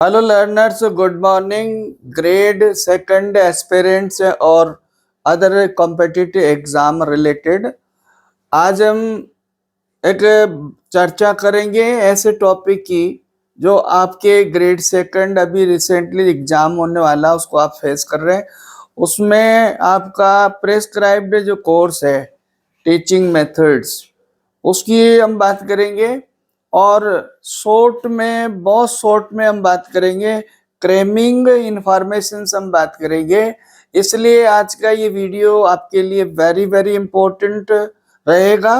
Hello learners, good morning. Grade second aspirants और other competitive exam related आज हम एक चर्चा करेंगे ऐसे टॉपिक की जो आपके ग्रेड सेकंड अभी रिसेंटली एग्जाम होने वाला उसको आप फेस कर रहे हैं। उसमें आपका प्रेस्क्राइब्ड जो कोर्स है टीचिंग मेथड्स उसकी हम बात करेंगे। और शॉर्ट में, बहुत शॉर्ट में हम बात करेंगे क्रेमिंग इंफॉर्मेशन हम बात करेंगे। इसलिए आज का ये वीडियो आपके लिए वेरी वेरी इंपॉर्टेंट रहेगा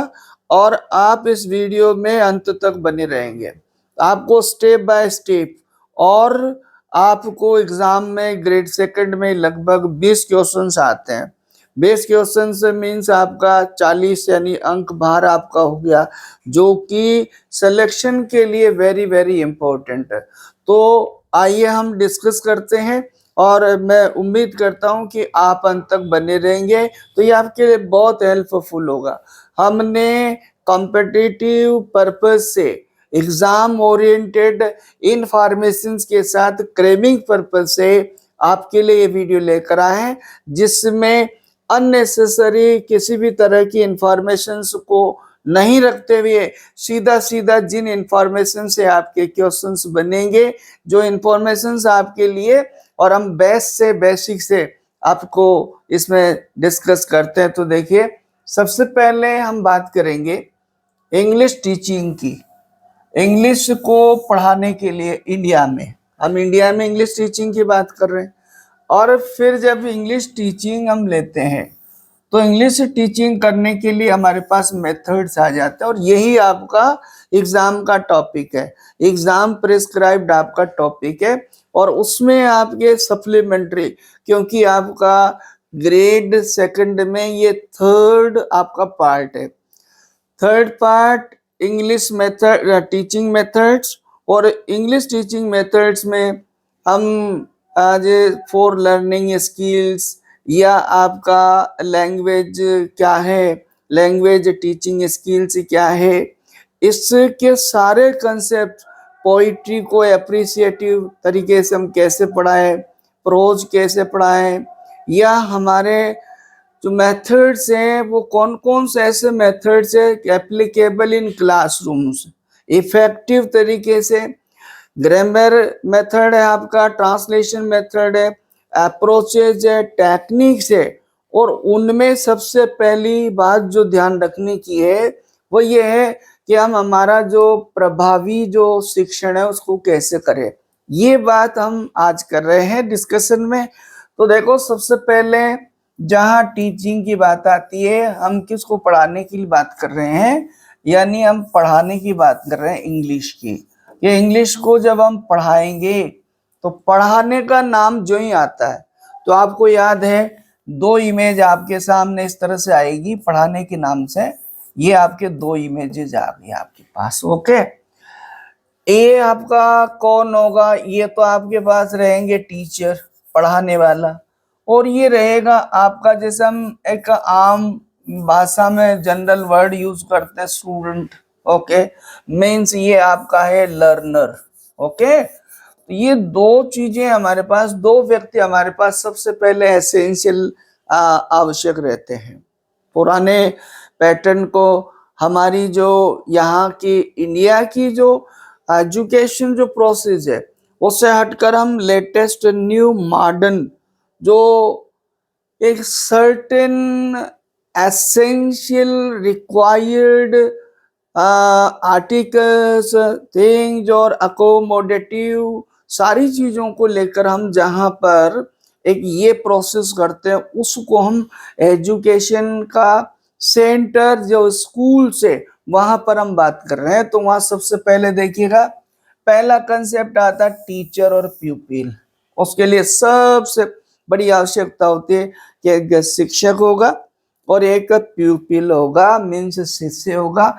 और आप इस वीडियो में अंत तक बने रहेंगे। आपको स्टेप बाय स्टेप और आपको एग्जाम में ग्रेड सेकंड में लगभग 20 क्वेश्चंस आते हैं। 20 क्वेश्चन से मीन्स आपका 40 यानी अंक बाहर आपका हो गया, जो कि सिलेक्शन के लिए वेरी वेरी इंपॉर्टेंट है। तो आइए हम डिस्कस करते हैं और मैं उम्मीद करता हूं कि आप अंत तक बने रहेंगे तो ये आपके लिए बहुत हेल्पफुल होगा। हमने कॉम्पिटिटिव पर्पज से एग्जाम ओरिएंटेड इंफॉर्मेशन के साथ क्रेमिंग पर्पज से आपके लिए ये वीडियो लेकर आए हैं, जिसमें अननेसेसरी किसी भी तरह की इंफॉर्मेशन को नहीं रखते हुए सीधा सीधा जिन इंफॉर्मेशन से आपके क्वेश्चंस बनेंगे, जो इंफॉर्मेशन आपके लिए, और हम बेसिक से आपको इसमें डिस्कस करते हैं। तो देखिए, सबसे पहले हम बात करेंगे इंग्लिश टीचिंग की। इंग्लिश को पढ़ाने के लिए इंडिया में, हम इंडिया में इंग्लिश टीचिंग की बात कर रहे हैं। और फिर जब इंग्लिश टीचिंग हम लेते हैं तो इंग्लिश टीचिंग करने के लिए हमारे पास मेथड्स आ जाते हैं और यही आपका एग्जाम का टॉपिक है। एग्जाम प्रिस्क्राइब्ड आपका टॉपिक है और उसमें आपके सप्लीमेंट्री, क्योंकि आपका ग्रेड सेकंड में ये थर्ड आपका पार्ट है। Third part English method, teaching methods. और इंग्लिश टीचिंग मेथड्स में हम आज फॉर लर्निंग स्किल्स या आपका लैंग्वेज क्या है, लैंग्वेज टीचिंग स्किल्स क्या है, इसके सारे कंसेप्ट, पोइट्री को एप्रिसिएटिव तरीके से हम कैसे पढ़ाएं, प्रोज कैसे पढ़ाएं, या हमारे जो मेथड्स हैं वो कौन कौन से ऐसे मेथड्स है एप्लीकेबल इन क्लासरूम्स इफेक्टिव तरीके से। ग्रामर मेथड है आपका, ट्रांसलेशन मेथड है, अप्रोचेज है, टेक्निक्स है। और उनमें सबसे पहली बात जो ध्यान रखने की है वो ये है कि हम हमारा जो प्रभावी जो शिक्षण है उसको कैसे करें। ये बात हम आज कर रहे हैं डिस्कशन में। तो देखो, सबसे पहले जहाँ टीचिंग की बात आती है, हम किसको पढ़ाने की बात कर रहे हैं, यानी हम पढ़ाने की बात कर रहे हैं इंग्लिश की। ये इंग्लिश को जब हम पढ़ाएंगे तो पढ़ाने का नाम जो ही आता है तो आपको याद है, दो इमेज आपके सामने इस तरह से आएगी पढ़ाने के नाम से। ये आपके दो इमेजेस आ गई आपके पास। ओके, ये आपका कौन होगा, ये तो आपके पास रहेंगे टीचर, पढ़ाने वाला। और ये रहेगा आपका, जैसे हम एक आम भाषा में जनरल वर्ड यूज करते हैं, स्टूडेंट। ओके, मीन्स ये आपका है लर्नर। ओके, तो ये दो चीजें हमारे पास, दो व्यक्ति हमारे पास सबसे पहले एसेंशियल आवश्यक रहते हैं। पुराने पैटर्न को, हमारी जो यहाँ की इंडिया की जो एजुकेशन जो प्रोसेस है उससे हटकर हम लेटेस्ट न्यू मॉडर्न जो एक certain essential required articles, things और अकोमोडेटिव सारी चीजों को लेकर हम जहां पर एक ये प्रोसेस करते हैं उसको हम एजुकेशन का सेंटर, जो स्कूल से वहां पर हम बात कर रहे हैं। तो वहां सबसे पहले देखिएगा, पहला कंसेप्ट आता है टीचर और प्यूपिल। उसके लिए सबसे बड़ी आवश्यकता होती है कि एक शिक्षक होगा और एक प्यूपिल होगा, मीन्स शिष्य होगा।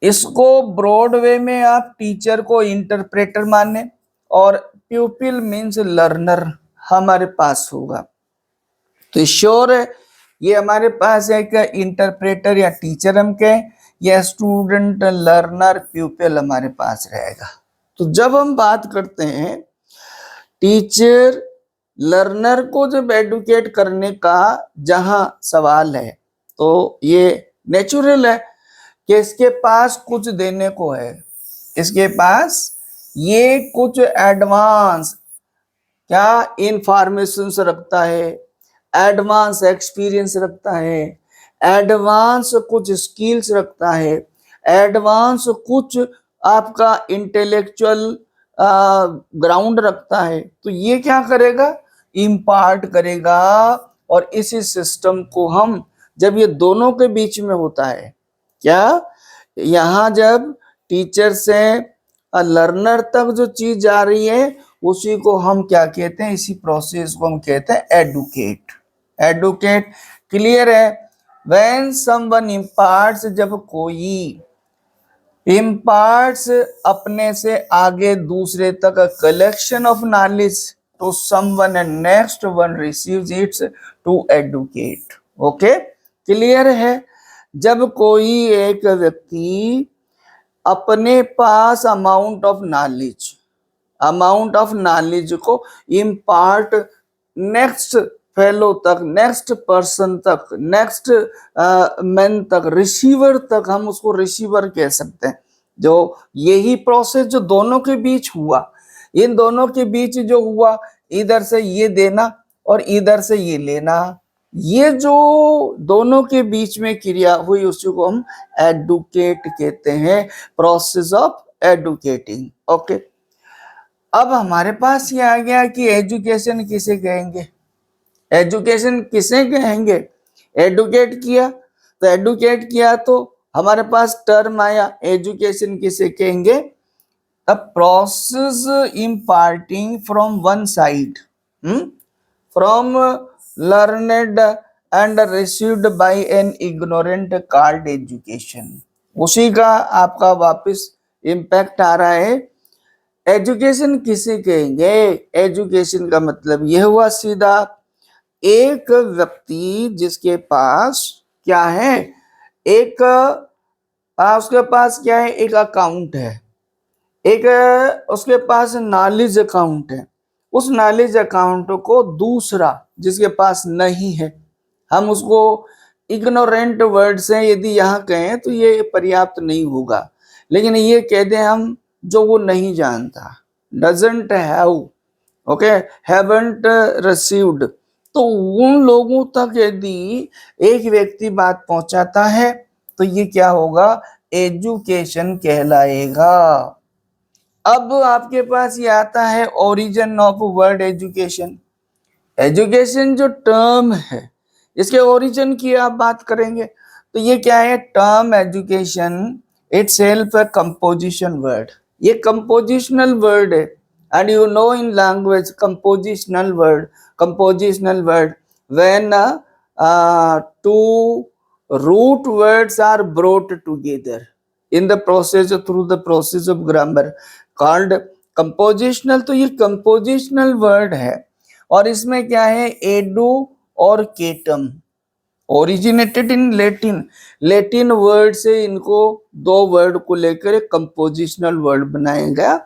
इसको ब्रॉड वे में आप टीचर को इंटरप्रेटर माने और प्यूपिल मीन्स लर्नर हमारे पास होगा। तो श्योर है ये हमारे पास एक इंटरप्रेटर या टीचर हम कहें, या स्टूडेंट, लर्नर, प्यूपिल हमारे पास रहेगा। तो जब हम बात करते हैं टीचर लर्नर को जब एडुकेट करने का जहां सवाल है तो ये नेचुरल है कि इसके पास कुछ देने को है, इसके पास ये कुछ एडवांस क्या इंफॉर्मेशन रखता है, एडवांस एक्सपीरियंस रखता है, एडवांस कुछ स्किल्स रखता है, एडवांस कुछ आपका इंटेलेक्चुअल ग्राउंड रखता है। तो ये क्या करेगा, इम्पार्ट करेगा। और इसी सिस्टम को हम जब ये दोनों के बीच में होता है, क्या यहाँ जब टीचर से लर्नर तक जो चीज जा रही है उसी को हम क्या कहते हैं, इसी प्रोसेस को हम कहते हैं एडुकेट। एडुकेट क्लियर है। व्हेन समवन इम्पार्ट्स, जब कोई इम्पार्ट्स अपने से आगे दूसरे तक collection of knowledge to someone and next one receives its to educate. Okay clear है। जब कोई एक व्यक्ति अपने पास अमाउंट ऑफ नॉलेज को इम्पार्ट नेक्स्ट फेलो तक, नेक्स्ट पर्सन तक, नेक्स्ट मैन तक, रिसीवर तक, हम उसको रिसीवर कह सकते हैं। जो यही प्रोसेस जो दोनों के बीच हुआ, इन दोनों के बीच जो हुआ, इधर से ये देना और इधर से ये लेना, ये जो दोनों के बीच में क्रिया हुई उसी को हम एडुकेट कहते हैं, प्रोसेस ऑफ एडुकेटिंग। ओके, अब हमारे पास ये आ गया कि एजुकेशन किसे कहेंगे, एजुकेशन किसे कहेंगे। एडुकेट किया तो हमारे पास टर्म आया, एजुकेशन किसे कहेंगे, the process imparting from one side, from learned and received by an ignorant called education। उसी का आपका वापस इम्पैक्ट आ रहा है। एजुकेशन किसे कहेंगे, एजुकेशन का मतलब यह हुआ सीधा, एक व्यक्ति जिसके पास क्या है, एक उसके पास क्या है, एक अकाउंट है, एक उसके पास नॉलेज अकाउंट है, उस नॉलेज अकाउंट को दूसरा जिसके पास नहीं है, हम उसको इग्नोरेंट वर्ड से यदि यहाँ कहें तो ये पर्याप्त नहीं होगा, लेकिन ये कह दें हम जो वो नहीं जानता, doesn't have, okay, haven't received, तो उन लोगों तक यदि एक व्यक्ति बात पहुंचाता है तो ये क्या होगा, एजुकेशन कहलाएगा। अब आपके पास ये आता है origin of word education. Education जो टर्म है इसके ओरिजिन की आप बात करेंगे तो ये क्या है, टर्म एजुकेशन इटसेल्फ है कंपोजिशन वर्ड, ये कंपोजिशनल वर्ड है। And you know in language compositional word when two root words are brought together in the process, through the process of grammar called compositional। तो ये compositional word है और इसमें क्या है, एडू और केटम, ओरिजिनेटेड इन लेटिन वर्ड से इनको दो वर्ड को लेकर एक कंपोजिशनल वर्ड बनाया गया।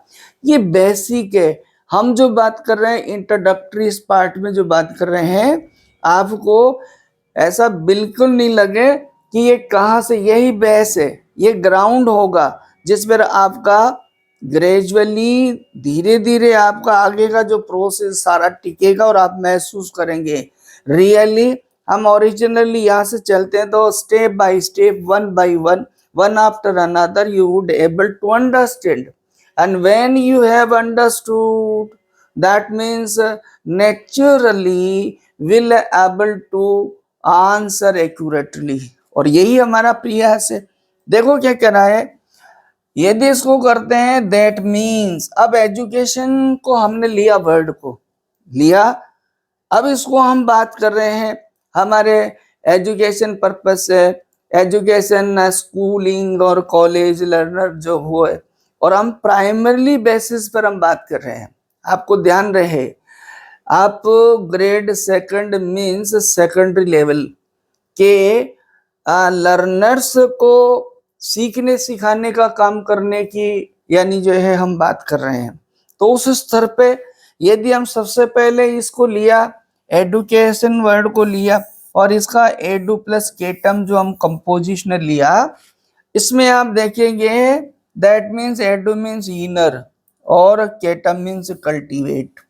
ये बेसिक है। हम जो बात कर रहे हैं इंट्रोडक्टरी इस पार्ट में जो बात कर रहे हैं, आपको ऐसा बिल्कुल नहीं लगे कि ये कहाँ से, यही बेस है, ये ग्राउंड होगा जिस पर आपका ग्रेजुअली धीरे धीरे आपका आगे का जो प्रोसेस सारा टिकेगा और आप महसूस करेंगे रियली। हम ओरिजिनली यहाँ से चलते हैं तो step by step, one by one after another you would able to understand, and when you have understood that means naturally will able to answer accurately. और यही हमारा प्रयास है। देखो क्या कह रहा है, यदि इसको करते हैं दैट मीन्स, अब एजुकेशन को हमने लिया, वर्ड को लिया, अब इसको हम बात कर रहे हैं हमारे एजुकेशन पर्पस से, एजुकेशन स्कूलिंग और कॉलेज लर्नर जो हुए, और हम प्राइमरी बेसिस पर हम बात कर रहे हैं। आपको ध्यान रहे, आप grade second means secondary level के लर्नर्स को सीखने सिखाने का काम करने की यानी जो है हम बात कर रहे हैं। तो उस स्तर पे यदि हम सबसे पहले इसको लिया, एडुकेशन वर्ड को लिया, और इसका एडु प्लस केटम जो हम कंपोजिशन लिया, इसमें आप देखेंगे that means edu means inner और catum means cultivate,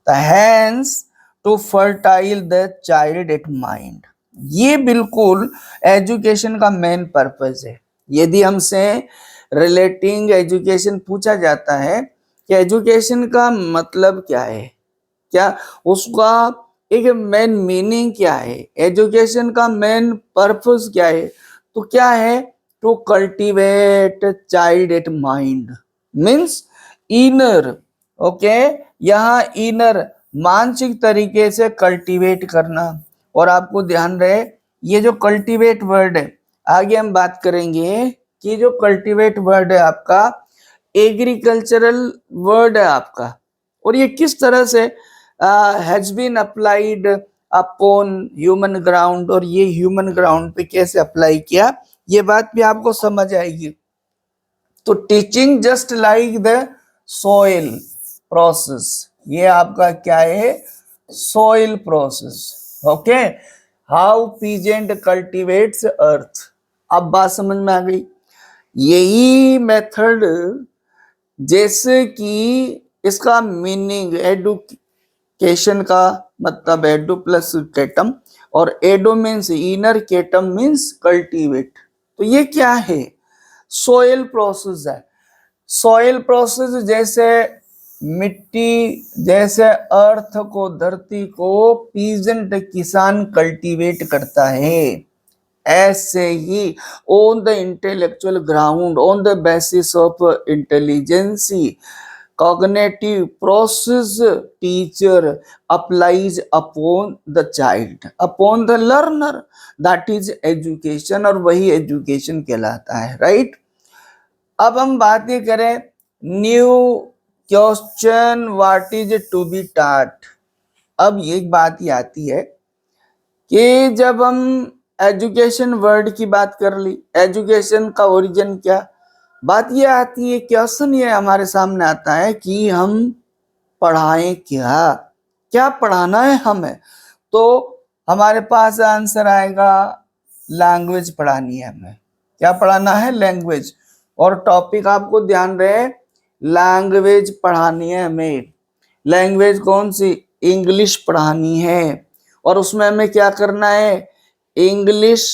hence to fertile the child at mind. ये बिल्कुल एजुकेशन का मेन पर्पस है। यदि हमसे रिलेटिंग एजुकेशन पूछा जाता है कि एजुकेशन का मतलब क्या है, क्या उसका एक मेन मीनिंग क्या है, एजुकेशन का मेन पर्पस क्या है, तो क्या है, to cultivate child at mind means inner. Okay, यहाँ इनर मानसिक तरीके से कल्टीवेट करना। और आपको ध्यान रहे ये जो कल्टीवेट वर्ड है, आगे हम बात करेंगे कि जो कल्टीवेट वर्ड है आपका एग्रीकल्चरल वर्ड है आपका, और ये किस तरह से has been applied upon human ground, और ये ह्यूमन ग्राउंड पे कैसे अप्लाई किया, ये बात भी आपको समझ आएगी। तो teaching just like the soil process, ये आपका क्या है, soil process. Okay, how peasant cultivates earth. अब बात समझ में आ गई। यही मेथड, जैसे कि इसका मीनिंग एडुकेशन का मतलब एडु प्लस केटम, और एडो मीन्स इनर, केटम मीन्स कल्टीवेट। तो ये क्या है, सोयल प्रोसेस है। सोयल प्रोसेस जैसे मिट्टी, जैसे अर्थ को, धरती को पीजेंट किसान कल्टीवेट करता है, ऐसे ही on the intellectual ground, on the basis of intelligence cognitive process, teacher applies upon the child, upon the learner, that is education, और वही education कहलाता है, राइट। अब हम बात ये करें new question, what is to be taught। अब एक बात ये आती है कि जब हम एजुकेशन वर्ड की बात कर ली, एजुकेशन का ओरिजिन क्या, बात ये आती है, क्वेश्चन ये हमारे सामने आता है कि हम पढ़ाएं क्या, क्या पढ़ाना है हमें। तो हमारे पास आंसर आएगा लैंग्वेज पढ़ानी है हमें। क्या पढ़ाना है, लैंग्वेज। और टॉपिक आपको ध्यान रहे, लैंग्वेज पढ़ानी है हमें। लैंग्वेज कौन सी, इंग्लिश पढ़ानी है। और उसमें हमें क्या करना है, इंग्लिश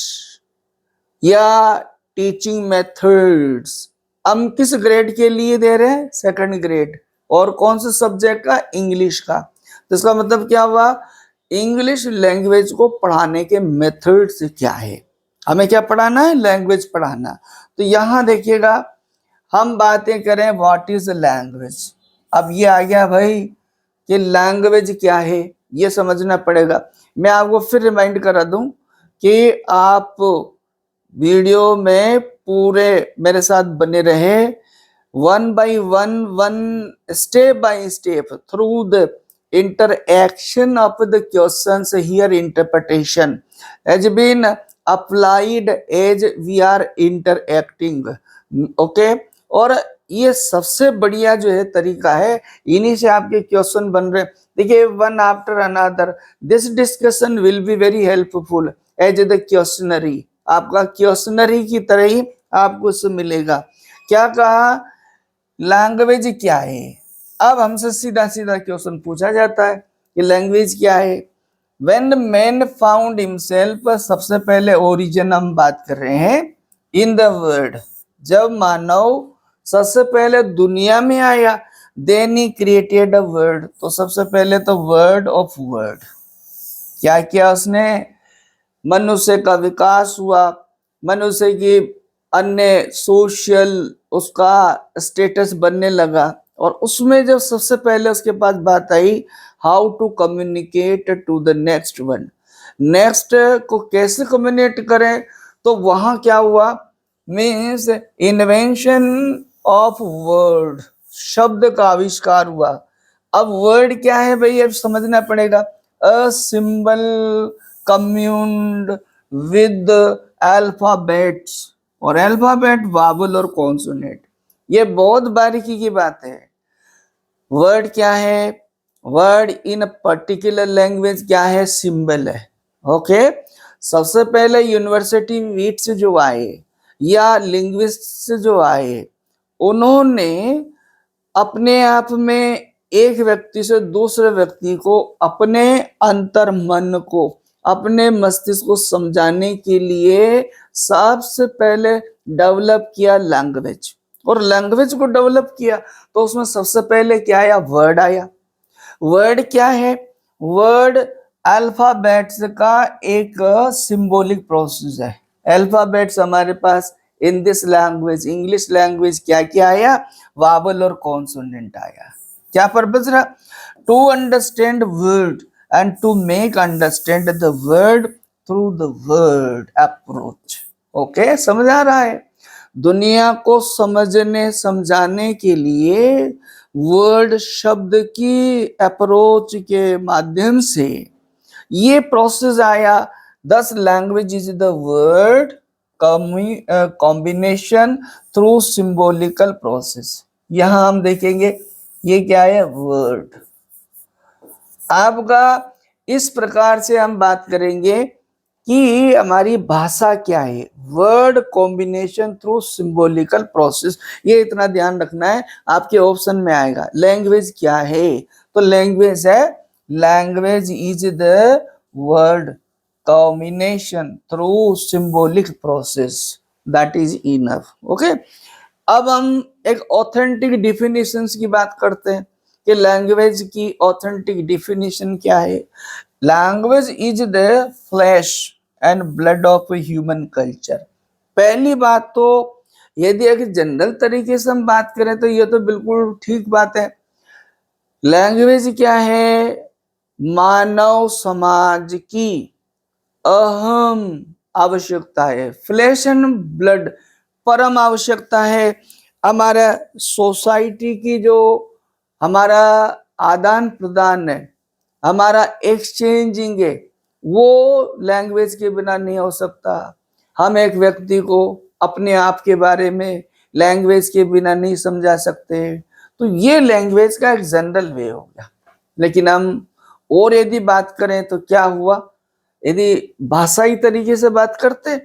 या टीचिंग मेथड्स। हम किस ग्रेड के लिए दे रहे हैं, सेकंड ग्रेड। और कौन से सब्जेक्ट का, इंग्लिश का। तो इसका मतलब क्या हुआ, इंग्लिश लैंग्वेज को पढ़ाने के मेथड्स क्या है, हमें क्या पढ़ाना है, लैंग्वेज पढ़ाना। तो यहां देखिएगा हम बातें करें व्हाट इज लैंग्वेज। अब ये आ गया भाई कि लैंग्वेज क्या है, ये समझना पड़ेगा। मैं आपको फिर रिमाइंड करा दूं कि आप वीडियो में पूरे मेरे साथ बने रहे, one by one step by step through the interaction of the questions here interpretation has been applied as we are interacting। Okay, और ये सबसे बढ़िया जो है तरीका है, इन्हीं से आपके क्वेश्चन बन रहे। देखिए one after another this discussion will be very helpful as the questionnaire, आपका क्वेश्चनरी की तरह ही आपको उससे मिलेगा। क्या कहा, लैंग्वेज क्या है। अब हमसे सीधा सीधा क्वेश्चन पूछा जाता है कि लैंग्वेज क्या है। व्हेन मैन फाउंड हिमसेल्फ, सबसे पहले ओरिजिन हम बात कर रहे हैं, इन द वर्ल्ड, जब मानव सबसे पहले दुनिया में आया, देन ही क्रिएटेड अ वर्ड। तो सबसे पहले तो वर्ड ऑफ वर्ड, क्या किया उसने, मनुष्य का विकास हुआ, मनुष्य की अन्य सोशल उसका स्टेटस बनने लगा। और उसमें जब सबसे पहले उसके पास बात आई how to communicate to the next one, next को कैसे कम्युनिकेट करें, तो वहां क्या हुआ, मीन्स इन्वेंशन ऑफ वर्ड, शब्द का आविष्कार हुआ। अब वर्ड क्या है भाई, अब समझना पड़ेगा। A symbol communed with alphabets, और अल्फाबेट वावल और कॉन्सोनेंट, ये बहुत बारीकी की बात है। वर्ड क्या है, वर्ड इन पर्टिकुलर लैंग्वेज क्या है, सिंबल है। ओके, सबसे पहले यूनिवर्सिटी मीट्स जो आए या लिंग्विस्ट जो आए, उन्होंने अपने आप में एक व्यक्ति से दूसरे व्यक्ति को अपने अंतर मन को, अपने मस्तिष्क को समझाने के लिए सबसे पहले डेवलप किया लैंग्वेज। और लैंग्वेज को डेवलप किया तो उसमें सबसे पहले क्या आया, वर्ड आया। वर्ड क्या है, वर्ड अल्फाबेट्स का एक सिंबॉलिक प्रोसेस है। अल्फाबेट्स हमारे पास in this language, English language क्या क्या आया, वावल और कॉन्सोनेंट आया। क्या पर्पज रहा, to understand word and to make understand the word through the word approach. Okay, समझ आ रहा है। दुनिया को समझने समझाने के लिए वर्ड शब्द की अप्रोच के माध्यम से ये प्रोसेस आया। दस language is the word combination through symbolical process. यहां हम देखेंगे ये क्या है, वर्ड। आपका इस प्रकार से हम बात करेंगे कि हमारी भाषा क्या है, word combination through symbolical process. ये इतना ध्यान रखना है, आपके ऑप्शन में आएगा लैंग्वेज क्या है, तो लैंग्वेज है, language is the word combination through symbolic process, that is enough. Okay, अब हम एक ऑथेंटिक डिफिनेशंस की बात करते हैं कि लैंग्वेज की ऑथेंटिक डिफिनेशन क्या है। Language is the flash and blood of human culture. पहली बात तो यदि एक जनरल तरीके से हम बात करें तो ये तो बिल्कुल ठीक बात है। लैंग्वेज क्या है, मानव समाज की अहम आवश्यकता है, फ्लैश एंड ब्लड परम आवश्यकता है। हमारा सोसाइटी की जो हमारा आदान प्रदान है, हमारा एक्सचेंजिंग है, वो लैंग्वेज के बिना नहीं हो सकता। हम एक व्यक्ति को अपने आप के बारे में लैंग्वेज के बिना नहीं समझा सकते। तो ये लैंग्वेज का एक जनरल वे हो गया। लेकिन हम और यदि बात करें तो क्या हुआ, यदि भाषाई तरीके से बात करते,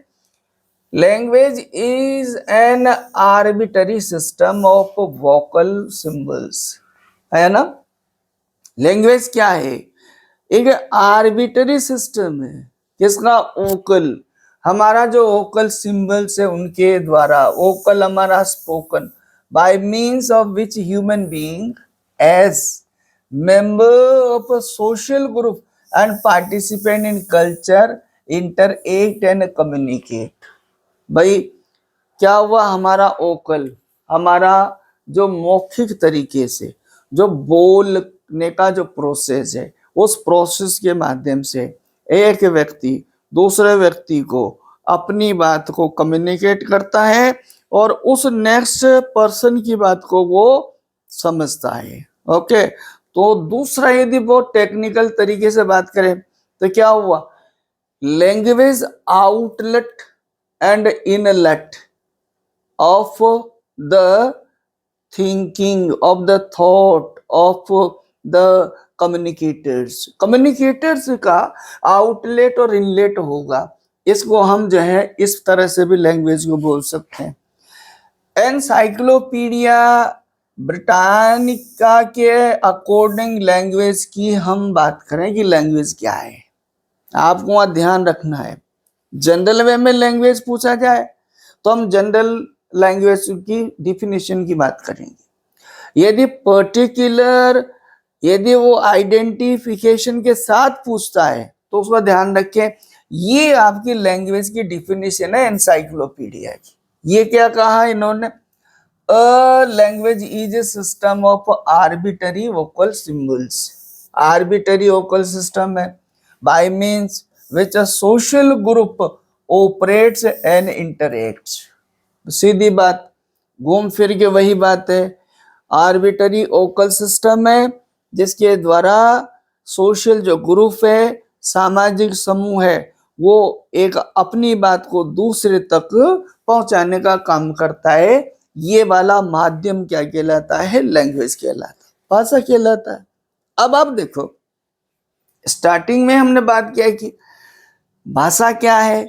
language is an arbitrary system of vocal symbols, है ना। लैंग्वेज क्या है, एक आर्बिटरी सिस्टम है, किसका, वोकल। हमारा जो वोकल सिंबल्स है उनके द्वारा, वोकल हमारा spoken, by means of which human being as member of a social group and participant in culture interact and communicate. भाई क्या हुआ, हमारा ओकल, हमारा जो मौखिक तरीके से जो बोलने का जो प्रोसेस है, उस प्रोसेस के माध्यम से एक व्यक्ति दूसरे व्यक्ति को अपनी बात को कम्युनिकेट करता है और उस नेक्स्ट पर्सन की बात को वो समझता है। ओके, तो दूसरा यदि बहुत टेक्निकल तरीके से बात करें तो क्या हुआ, language outlet and inlet of the thinking, of the thought of the communicators। communicators का आउटलेट और इनलेट होगा, इसको हम जो है इस तरह से भी लैंग्वेज को बोल सकते हैं। एनसाइक्लोपीडिया ब्रिटानिका के अकॉर्डिंग लैंग्वेज की हम बात करें कि लैंग्वेज क्या है, आपको वहां ध्यान रखना है। जनरल वे में लैंग्वेज पूछा जाए तो हम जनरल लैंग्वेज की डिफिनेशन की बात करेंगे। यदि पर्टिकुलर, यदि वो आइडेंटिफिकेशन के साथ पूछता है तो उसका ध्यान रखें, ये आपकी लैंग्वेज की डिफिनेशन है एनसाइक्लोपीडिया की। ये क्या कहा इन्होंने, a language is a system of arbitrary vocal symbols. Arbitrary vocal system है by means which a social group operates and interacts. सीधी बात, घूम फिर के वही बात है, आर्बिटरी वोकल सिस्टम है जिसके द्वारा सोशल जो ग्रुप है, सामाजिक समूह है, वो एक अपनी बात को दूसरे तक पहुंचाने का काम करता है। ये वाला माध्यम क्या कहलाता है, लैंग्वेज कहलाता है, भाषा कहलाता है। अब आप देखो, स्टार्टिंग में हमने बात किया कि भाषा क्या है।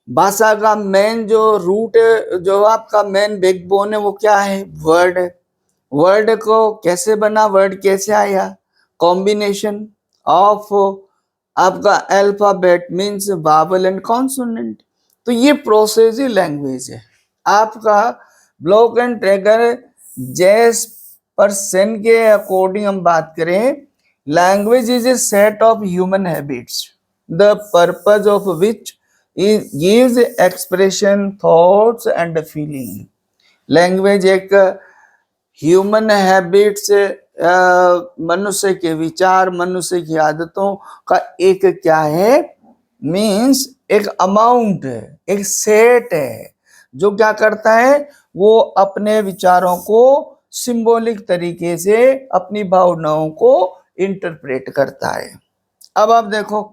भाषा का मेन जो रूट, जो आपका मेन बैकबोन है, वो क्या है? वर्ड है। वर्ड को कैसे बना, वर्ड कैसे आया? कॉम्बिनेशन ऑफ आपका alphabet means vowel and consonant. तो ये प्रोसेस ही लैंग्वेज है। आपका ब्लॉक एंड ट्रैगर जैस परसेंट के अकॉर्डिंग हम बात करें, language is A set of human habits the purpose of which is gives expression thoughts and feeling. Language एक ह्यूमन हैबिट्स, मनुष्य के विचार, मनुष्य की आदतों का एक क्या है? मीन्स एक अमाउंट है, एक सेट है, जो क्या करता है? वो अपने विचारों को सिंबॉलिक तरीके से अपनी भावनाओं को इंटरप्रेट करता है। अब आप देखो,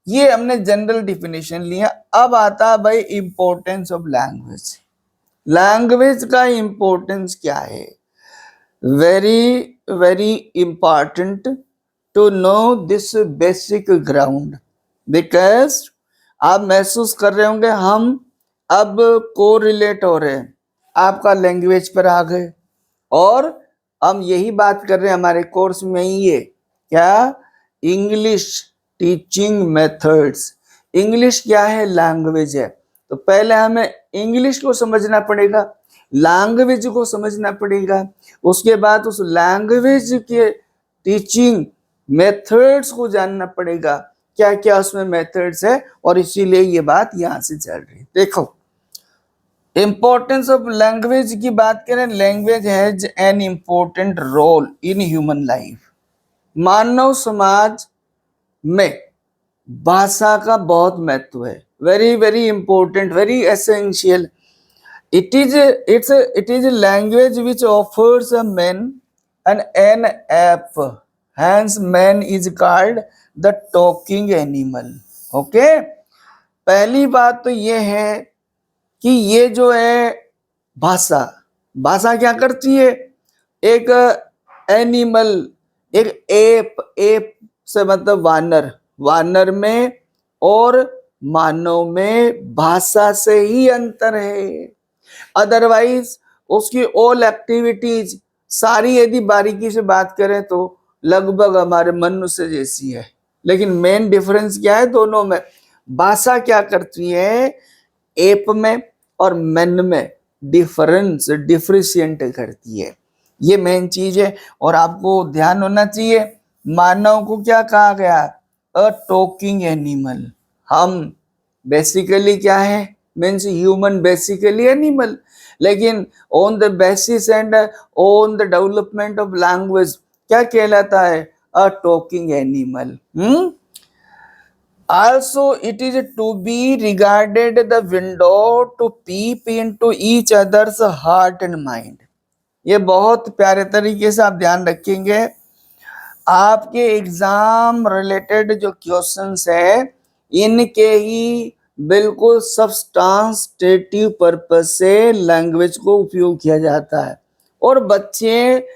ये हमने जनरल डिफिनेशन लिया। अब आता है भाई इंपॉर्टेंस ऑफ लैंग्वेज। लैंग्वेज का इंपॉर्टेंस क्या है? very very important to know this basic ground, because आप महसूस कर रहे होंगे हम अब को रिलेट हो रहे हैं, आपका लैंग्वेज पर आ गए, और हम यही बात कर रहे हैं हमारे कोर्स में ही है क्या? English teaching methods. इंग्लिश क्या है? लैंग्वेज है। तो पहले हमें इंग्लिश को समझना पड़ेगा, लैंग्वेज को समझना पड़ेगा, उसके बाद उस लैंग्वेज के टीचिंग मेथड्स को जानना पड़ेगा, क्या क्या उसमें मेथड्स है, और इसीलिए ये बात यहां से चल रही है। देखो, इंपॉर्टेंस ऑफ लैंग्वेज की बात करें, language has an important role in human life. मानव समाज में भाषा का बहुत महत्व है, very very important, very essential. It is a language which offers a man an app. Hence, man is called the talking animal. Okay? पहली बात तो ये है कि ये जो है भाषा, भाषा क्या करती है? एक एनिमल, एक एप से मतलब वानर, वानर में और मानव में भाषा से ही अंतर है। अदरवाइज उसकी ऑल एक्टिविटीज सारी यदि बारीकी से बात करें तो लगभग हमारे मनुष्य जैसी है। लेकिन मेन डिफरेंस क्या है दोनों में? भाषा क्या करती है? एप में और मैन में डिफरेंशिएट करती है। ये मेन चीज है, और आपको ध्यान होना चाहिए, मानव को क्या कहा गया? A talking animal. हम बेसिकली क्या है? मीन्स ह्यूमन बेसिकली एनिमल, लेकिन on the basis and on the development of language क्या कहलाता है? A talking animal. Also, it is to be regarded the window to peep into each other's heart and mind. ये बहुत प्यारे तरीके से आप ध्यान रखेंगे। आपके एग्जाम रिलेटेड जो क्वेश्चंस है, इनके ही बिल्कुल सब्सटेंटिव पर्पस से लैंग्वेज को उपयोग किया जाता है, और बच्चे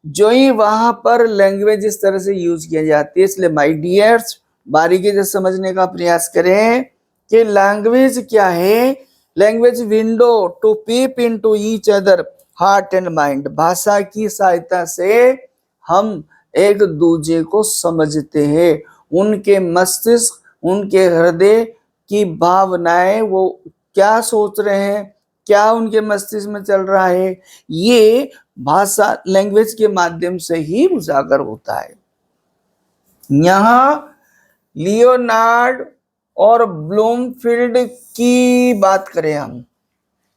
जो ही वहां पर लैंग्वेज इस तरह से यूज किया जाती है। इसलिए माय डियर्स, बारीकी से समझने का प्रयास करें कि लैंग्वेज क्या है। Language window to peep into each other heart and mind. भाषा की सहायता से हम एक दूसरे को समझते हैं, उनके मस्तिष्क, उनके हृदय की भावनाएं, वो क्या सोच रहे हैं, क्या उनके मस्तिष्क में चल रहा है, ये भाषा लैंग्वेज के माध्यम से ही उजागर होता है। यहां लियोनार्ड और ब्लूमफील्ड की बात करें हम,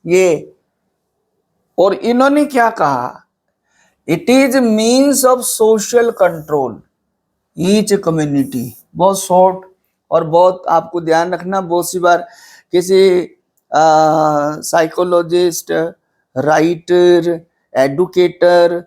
ये, और इन्होंने क्या कहा? It is means of social control each community. बहुत शॉर्ट और बहुत आपको ध्यान रखना, बहुत सी बार किसी साइकोलॉजिस्ट, राइटर, एडुकेटर,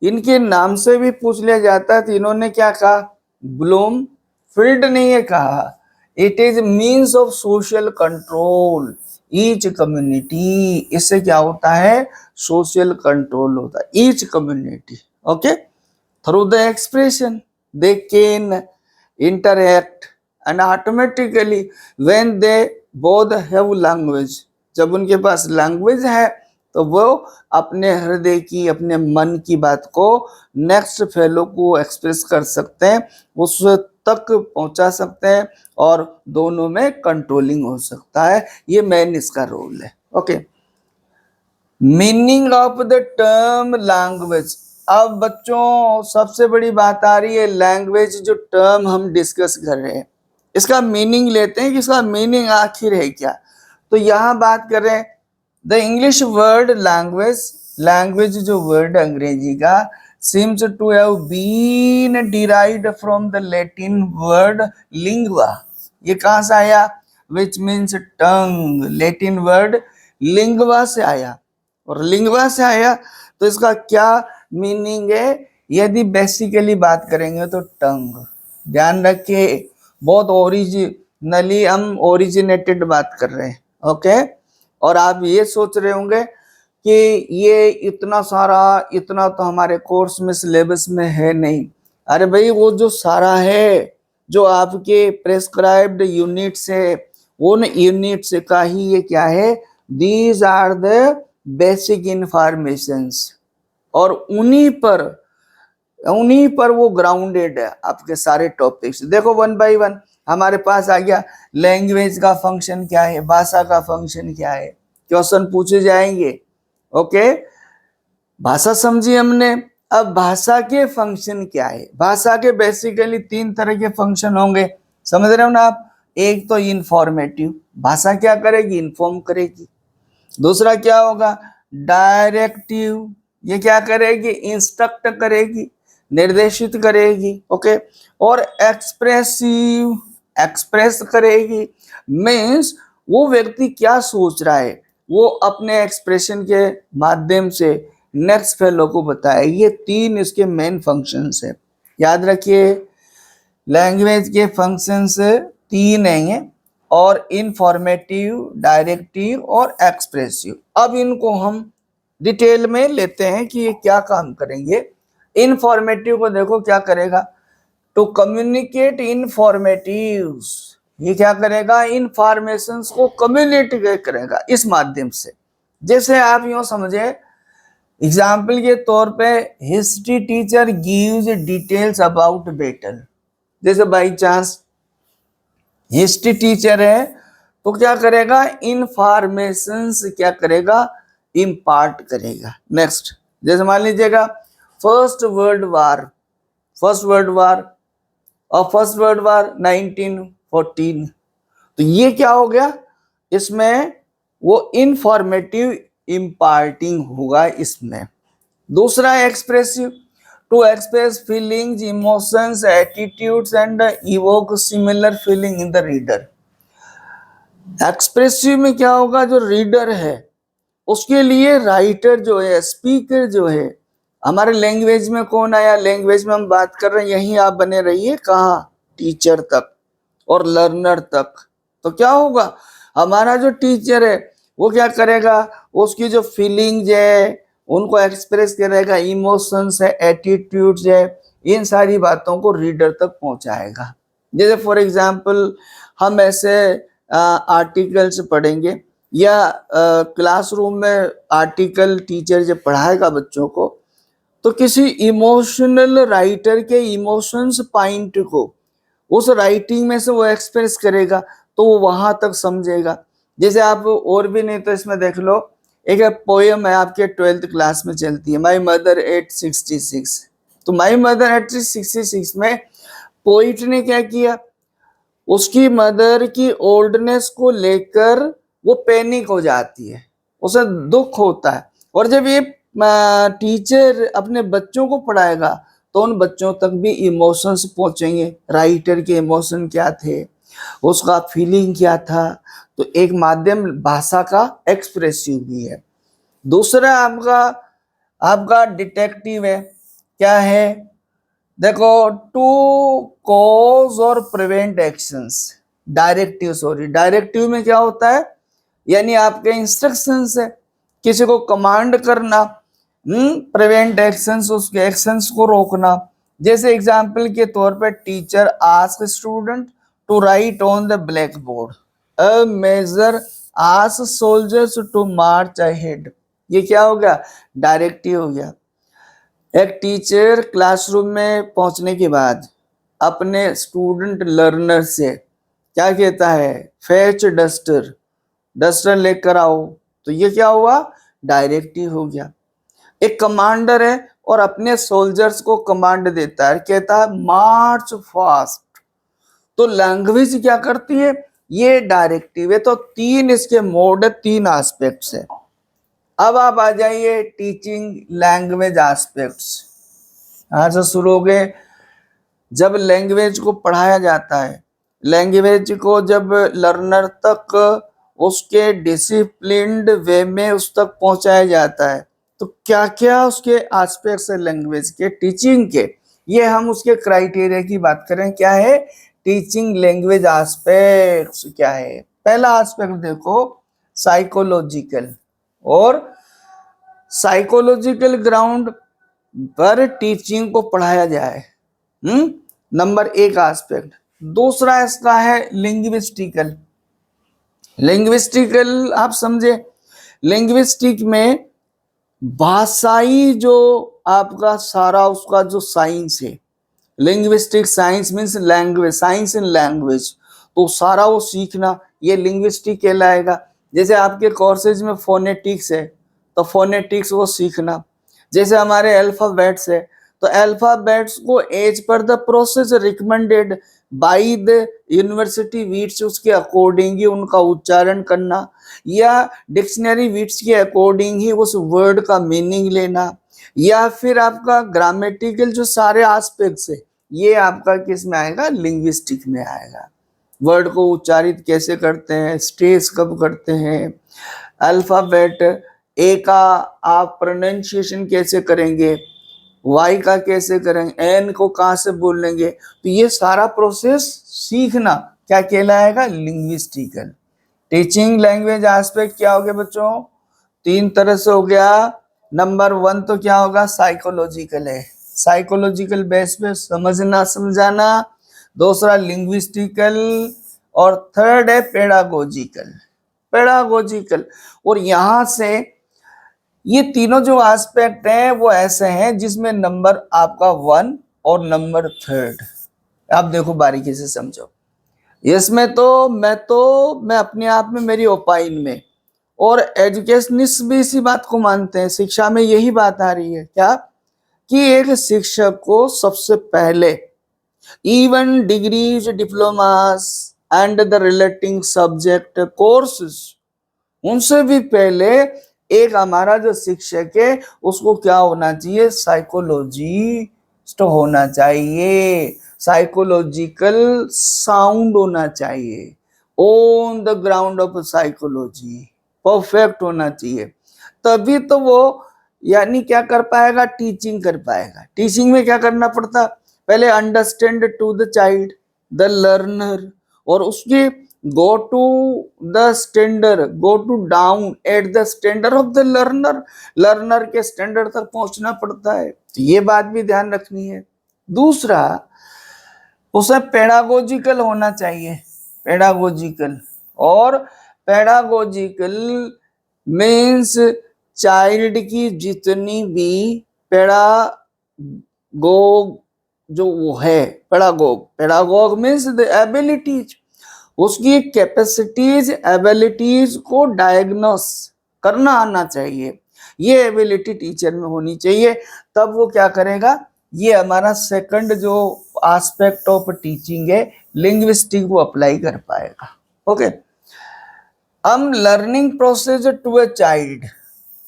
इनके नाम से भी पूछ लिया जाता है। तो इन्होंने क्या कहा? ब्लूमफील्ड ने ये कहा, it is means of social control each community. इससे क्या होता है? सोशल कंट्रोल होता है each community. Okay, through the expression they can interact and automatically when they both have language, जब उनके पास लैंग्वेज है तो वो अपने हृदय की, अपने मन की बात को नेक्स्ट फेलो को एक्सप्रेस कर सकते हैं, उस तक पहुंचा सकते हैं और दोनों में कंट्रोलिंग हो सकता है। ये मेन इसका रोल है। Okay, meaning of the term language. अब बच्चों सबसे बड़ी बात आ रही है, लैंग्वेज जो टर्म हम डिस्कस कर रहे हैं इसका मीनिंग लेते हैं कि इसका मीनिंग आखिर है क्या। तो यहाँ बात कर रहे हैं the English word language, language जो वर्ड अंग्रेजी का seems to have been derived from the Latin word lingua। ये कहाँ से आया? which means tongue, Latin word lingua से आया, और लिंगवा से आया तो इसका क्या मीनिंग है? यदि बेसिकली बात करेंगे तो टंग। ध्यान रखिए, बहुत ओरिजिनली हम ओरिजिनेटेड बात कर रहे हैं। ओके, और आप ये सोच रहे होंगे कि ये इतना सारा, इतना तो हमारे कोर्स में सिलेबस में है नहीं। अरे भाई, वो जो सारा है, जो आपके प्रेस्क्राइब्ड यूनिट्स है, उन यूनिट्स का ही ये क्या है? These are the basic informations, और उन्हीं पर वो ग्राउंडेड है आपके सारे टॉपिक्स। देखो वन बाय वन हमारे पास आ गया, लैंग्वेज का फंक्शन क्या है, भाषा का फंक्शन क्या है, क्वेश्चन पूछे जाएंगे। ओके, भाषा समझी हमने। अब भाषा के फंक्शन क्या है? भाषा के बेसिकली 3 तरह के फंक्शन होंगे, समझ रहे हो ना आप? एक तो इंफॉर्मेटिव, भाषा क्या करेगी? इन्फॉर्म करेगी। दूसरा क्या होगा? डायरेक्टिव, ये क्या करेगी? इंस्ट्रक्ट करेगी, निर्देशित करेगी। ओके, और एक्सप्रेसिव, एक्सप्रेस करेगी, मीन्स वो व्यक्ति क्या सोच रहा है वो अपने एक्सप्रेशन के माध्यम से नेक्स्ट फेलो को बताए। ये 3 इसके मेन फंक्शंस है, याद रखिए। लैंग्वेज के फंक्शंस 3 हैं, और इंफॉर्मेटिव, डायरेक्टिव और एक्सप्रेसिव। अब इनको हम डिटेल में लेते हैं कि ये क्या काम करेंगे। इंफॉर्मेटिव को देखो क्या करेगा, टू कम्युनिकेट इंफॉर्मेटिव्स, ये क्या करेगा? इंफॉर्मेशंस को कम्युनिकेट करेगा इस माध्यम से। जैसे आप यूं समझे, एग्जाम्पल के तौर पे history teacher gives details about battle. जैसे बाई चांस हिस्ट्री टीचर है तो क्या करेगा? इंफॉर्मेशंस क्या करेगा? इम्पार्ट करेगा। नेक्स्ट, जैसे मान लीजिएगा first world war, first world war 1914, तो ये क्या हो गया? इसमें वो इंफॉर्मेटिव इम्पार्टिंग होगा इसमें। दूसरा expressive, to express feelings, emotions, attitudes and evoke similar feeling in the reader. Expressive में क्या होगा? जो रीडर है उसके लिए राइटर जो है, स्पीकर जो है, हमारे लैंग्वेज में कौन आया? लैंग्वेज में हम बात कर रहे हैं, यहीं आप बने रहिए, कहाँ? टीचर तक और लर्नर तक। तो क्या होगा? हमारा जो टीचर है वो क्या करेगा? उसकी जो फीलिंग्स है उनको एक्सप्रेस करेगा, इमोशंस है, एटीट्यूड्स है, इन सारी बातों को रीडर तक पहुंचाएगा। जैसे फॉर एग्जांपल हम ऐसे आर्टिकल्स पढ़ेंगे, या क्लासरूम में आर्टिकल टीचर जब पढ़ाएगा बच्चों को, तो किसी इमोशनल राइटर के इमोशंस पॉइंट को उस राइटिंग में से वो एक्सप्रेस करेगा, तो वो वहां तक समझेगा। जैसे आप और भी नहीं तो इसमें देख लो, एक पोएम है आपके 12th क्लास में चलती है, माई मदर एट 66। तो माई मदर एट 66 में पोइट ने क्या किया? उसकी मदर की ओल्डनेस को लेकर वो पैनिक हो जाती है, उसे दुख होता है, और जब ये टीचर अपने बच्चों को पढ़ाएगा तो उन बच्चों तक भी इमोशंस पहुंचेंगे। राइटर के इमोशन क्या थे, उसका फीलिंग क्या था। तो एक माध्यम भाषा का एक्सप्रेसिव भी है। दूसरा आपका डिटेक्टिव है। क्या है? देखो, टू कॉज और प्रिवेंट एक्शंस। डायरेक्टिव में क्या होता है? यानी आपके इंस्ट्रक्शंस है, किसी को कमांड करना। प्रिवेंट एक्शंस, उसके एक्शंस को रोकना। जैसे एग्जाम्पल के तौर पर teacher ask student to write on the black board, a major ask soldiers to march ahead. ये क्या हो गया? डायरेक्टिव हो गया। एक टीचर क्लासरूम में पहुंचने के बाद अपने स्टूडेंट लर्नर से क्या कहता है? फेच डस्टर, डस्टर लेकर आओ। तो ये क्या हुआ? डायरेक्टिव हो गया। एक कमांडर है और अपने सोल्जर्स को कमांड देता है, कहता है मार्च फास्ट। तो लैंग्वेज क्या करती है? ये डायरेक्टिव है। तो तीन इसके मोड है, तीन एस्पेक्ट्स है। अब आप आ जाइए टीचिंग लैंग्वेज एस्पेक्ट्स। यहां से शुरू हो गए। जब लैंग्वेज को पढ़ाया जाता है, लैंग्वेज को जब लर्नर तक उसके डिसिप्लिन्ड वे में उस तक पहुंचाया जाता है, तो क्या क्या उसके एस्पेक्ट्स है लैंग्वेज के, टीचिंग के, ये हम उसके क्राइटेरिया की बात करें। क्या है टीचिंग लैंग्वेज एस्पेक्ट्स? क्या है? पहला एस्पेक्ट देखो, साइकोलॉजिकल। और साइकोलॉजिकल ग्राउंड पर टीचिंग को पढ़ाया जाए, नंबर एक एस्पेक्ट। दूसरा इसका है लिंग्विस्टिकल। लिंग्विस्टिकल आप समझे, लिंग्विस्टिक में भाषाई जो आपका सारा उसका जो साइंस है, linguistic science means language, science in language, तो सारा वो सीखना ये लिंग्विस्टिक कहलाएगा। जैसे आपके कोर्सेज में फोनेटिक्स है तो फोनेटिक्स को सीखना, जैसे हमारे अल्फाबेट्स है तो अल्फाबेट्स को as per the process recommended by the university वीट्स, उसके अकॉर्डिंग ही उनका उच्चारण करना, या डिक्शनरी वीट्स के अकॉर्डिंग ही उस वर्ड का मीनिंग लेना, या फिर आपका ग्रामेटिकल जो सारे एस्पेक्ट्स है ये आपका किस में आएगा? लिंग्विस्टिक में आएगा। वर्ड को उच्चारित कैसे करते हैं, स्ट्रेस कब करते हैं, अल्फाबेट ए का आप प्रोनाउंसिएशन कैसे करेंगे, वाई का कैसे करेंगे, एन को कहाँ से बोलेंगे, तो ये सारा प्रोसेस सीखना क्या कहलाएगा? लिंग्विस्टिकल। टीचिंग लैंग्वेज एस्पेक्ट क्या हो गया बच्चों? तीन तरह से हो गया। नंबर वन तो क्या होगा? साइकोलॉजिकल है, साइकोलॉजिकल बेस पे समझना समझाना। दूसरा लिंग्विस्टिकल, और थर्ड है पेडागोजिकल। पेडागोजिकल, और यहां से ये तीनों जो एस्पेक्ट हैं वो ऐसे हैं जिसमें नंबर आपका वन और नंबर थर्ड। आप देखो बारीकी से समझो। इसमें मैं अपने आप में, मेरी ओपाइन में, और एजुकेशनिस्ट भी इसी बात को मानते हैं, शिक्षा में यही बात आ रही है क्या, कि एक शिक्षक को सबसे पहले even degrees, diplomas and the relating subject courses, उनसे भी पहले एक हमारा जो शिक्षक है उसको क्या होना चाहिए? साइकोलॉजिस्ट होना चाहिए, साइकोलॉजिकल साउंड होना चाहिए, on the ground of psychology perfect होना चाहिए। तभी तो वो यानी क्या कर पाएगा? टीचिंग कर पाएगा। टीचिंग में क्या करना पड़ता? पहले understand to the child, the learner, और उसके go to the standard, go to down at the standard of the learner, learner के स्टैंडर्ड तक पहुंचना पड़ता है। तो ये बात भी ध्यान रखनी है। दूसरा, उसे पेडागोजिकल होना चाहिए, पेडागोजिकल। और पेडागोजिकल मीन्स चाइल्ड की जितनी भी पेडागोग जो वो है, पेडागोग, पेडागोग मीन्स द एबिलिटीज, उसकी कैपेसिटीज, एबिलिटीज को डायग्नोस करना आना चाहिए। ये एबिलिटी टीचर में होनी चाहिए, तब वो क्या करेगा? ये हमारा सेकंड जो एस्पेक्ट ऑफ टीचिंग है, लिंग्विस्टिक, वो अप्लाई कर पाएगा। ओके, हम learning process to a child.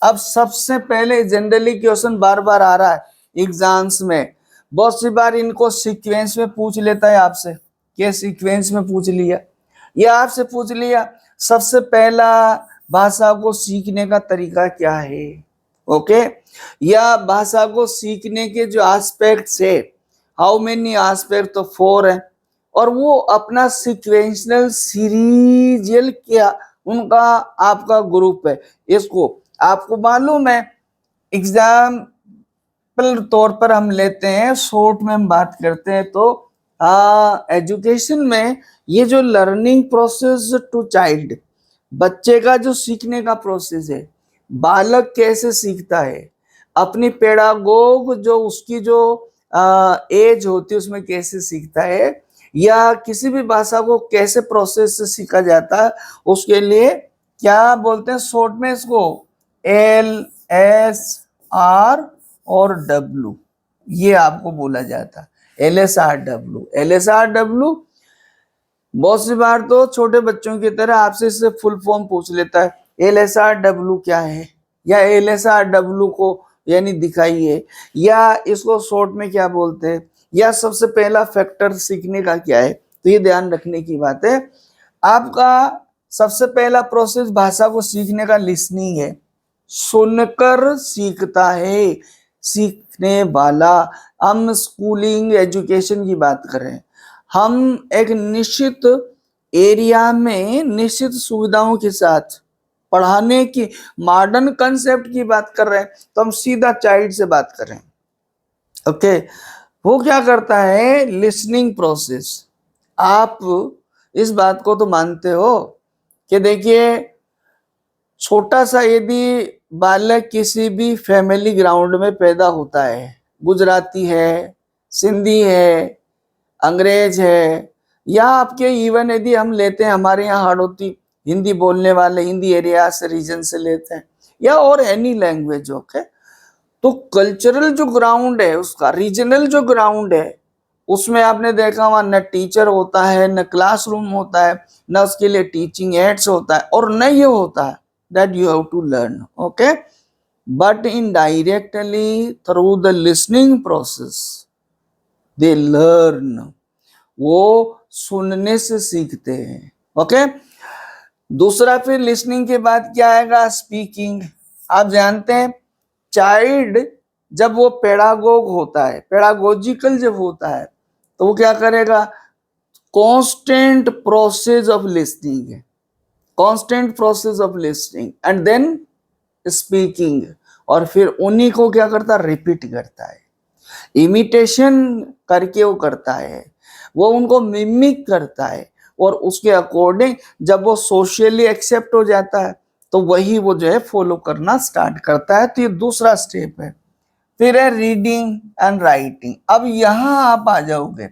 अब सबसे पहले जनरली क्वेश्चन बार बार आ रहा है एग्जाम्स में, बहुत सी बार इनको सीक्वेंस में पूछ लेता है आपसे, क्या सीक्वेंस में पूछ लिया, या आपसे पूछ लिया सबसे पहला भाषा को सीखने का तरीका क्या है, ओके, या भाषा को सीखने के जो एस्पेक्ट्स है, हाउ मेनी एस्पेक्ट, तो 4 है, और वो अपना सीक्वेंशियल सीरीजियल क्या उनका आपका ग्रुप है। इसको आपको मालूम है एग्जाम एग्जाम्पल तौर पर हम लेते हैं, शॉर्ट में हम बात करते हैं तो एजुकेशन में ये जो लर्निंग प्रोसेस टू चाइल्ड, बच्चे का जो सीखने का प्रोसेस है, बालक कैसे सीखता है, अपनी पेडागोग जो उसकी जो एज होती है उसमें कैसे सीखता है, या किसी भी भाषा को कैसे प्रोसेस से सीखा जाता है, उसके लिए क्या बोलते हैं शॉर्ट में इसको, LSR और W, ये आपको बोला जाता है LSRW। LSRW बहुत सी बार तो छोटे बच्चों की तरह आपसे इससे फुल फॉर्म पूछ लेता है LSRW क्या है, या LSRW को यानी दिखाइए, या इसको शॉर्ट में क्या बोलते हैं, या सबसे पहला फैक्टर सीखने का क्या है। तो ये ध्यान रखने की बात है। आपका सबसे पहला प्रोसेस भाषा को सीखने का लिसनिंग है, सुनकर सीखता है सीखने वाला। हम स्कूलिंग एजुकेशन की बात करें, हम एक निश्चित एरिया में निश्चित सुविधाओं के साथ पढ़ाने की मॉडर्न कंसेप्ट की बात कर रहे हैं, तो हम सीधा चाइल्ड से बात कर रहे हैं। ओके, वो क्या करता है, लिसनिंग प्रोसेस। आप इस बात को तो मानते हो कि देखिए, छोटा सा यदि बालक किसी भी फैमिली ग्राउंड में पैदा होता है, गुजराती है, सिंधी है, अंग्रेज है, या आपके इवन यदि हम लेते हैं हमारे यहाँ हाड़ौती हिंदी बोलने वाले, हिंदी एरिया से रीजन से लेते हैं, या और एनी लैंग्वेज, ओके, तो कल्चरल जो ग्राउंड है उसका, रीजनल जो ग्राउंड है, उसमें आपने देखा वहां न टीचर होता है, न क्लासरूम होता है, न उसके लिए टीचिंग एड्स होता है, और न ये होता है that you have to learn, okay, but indirectly through the listening process they learn, वो सुनने से सीखते हैं। ओके, दूसरा फिर लिसनिंग के बाद क्या आएगा, स्पीकिंग। आप जानते हैं चाइल्ड जब वो पेडागोग होता है, पेडागोजिकल जब होता है, तो वो क्या करेगा, कांस्टेंट प्रोसेस ऑफ लिसनिंग है, constant process of listening and then speaking, और फिर उन्हीं को क्या करता है, रिपीट करता है, इमिटेशन करके वो करता है, वो उनको मिमिक करता है, और उसके अकॉर्डिंग जब वो सोशली एक्सेप्ट हो जाता है तो वही वो जो है फॉलो करना स्टार्ट करता है। तो ये दूसरा स्टेप है। फिर है रीडिंग एंड राइटिंग। अब यहां आप आ जाओगे,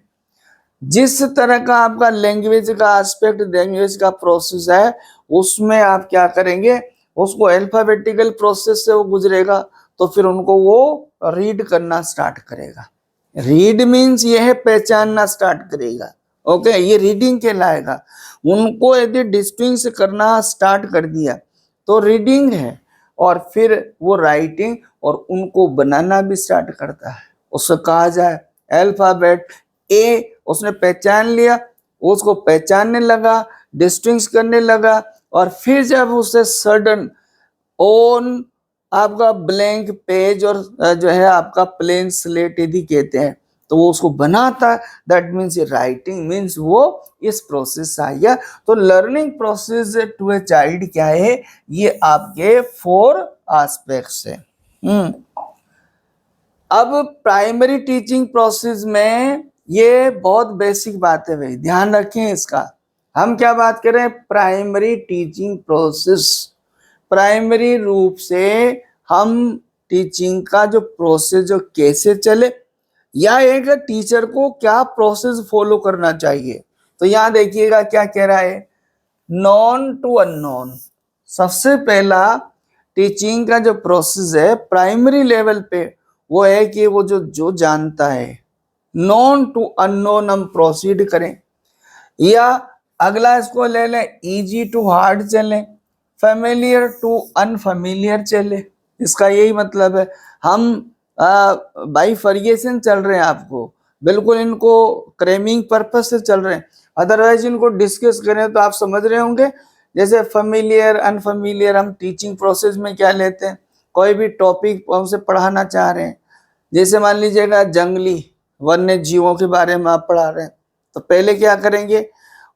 जिस तरह का आपका लैंग्वेज का एस्पेक्ट, लैंग्वेज का प्रोसेस है, उसमें आप क्या करेंगे, उसको अल्फाबेटिकल प्रोसेस से वो गुजरेगा, तो फिर उनको वो रीड करना स्टार्ट करेगा। रीड मीन्स ये है पहचानना स्टार्ट करेगा, ओके, ये रीडिंग कहलाएगा। उनको यदि डिस्टिंग्विश करना स्टार्ट कर दिया तो रीडिंग है, और फिर वो राइटिंग, और उनको बनाना भी स्टार्ट करता है। उसको कहा जाए अल्फाबेट ए, उसने पहचान लिया, उसको पहचानने लगा, डिस्टिंग्विश करने लगा, और फिर जब उसे सडन ऑन आपका ब्लैंक पेज, और जो है आपका प्लेन स्लेट यदि कहते हैं, तो वो उसको बनाता है, दैट मीन्स राइटिंग मीन्स वो इस प्रोसेस से आया। तो learning process to a child क्या है, ये आपके 4 एस्पेक्ट्स है। अब प्राइमरी टीचिंग प्रोसेस में ये बहुत बेसिक बात है भाई, ध्यान रखें इसका। हम क्या बात करें, प्राइमरी टीचिंग प्रोसेस। प्राइमरी रूप से हम टीचिंग का जो प्रोसेस जो कैसे चले, या एक टीचर को क्या प्रोसेस फॉलो करना चाहिए। तो यहां देखिएगा क्या कह रहा है, नॉन टू अननोन। सबसे पहला टीचिंग का जो प्रोसेस है प्राइमरी लेवल पे, वो है कि वो जो जानता है, नॉन टू अननोन हम प्रोसीड करें, या अगला इसको ले लें इजी टू हार्ड चलें, फेमिलियर टू अनफेमिलियर चले। इसका यही मतलब है, हम बाइफर्गेशन चल रहे हैं, आपको बिल्कुल इनको क्रेमिंग पर्पस से चल रहे हैं, अदरवाइज इनको डिस्कस करें तो आप समझ रहे होंगे। जैसे फेमिलियर अनफेमिलियर हम टीचिंग प्रोसेस में क्या लेते हैं, कोई भी टॉपिक हमसे पढ़ाना चाह रहे हैं, जैसे मान लीजिएगा जंगली वन्य जीवों के बारे में आप पढ़ा रहे हैं, तो पहले क्या करेंगे,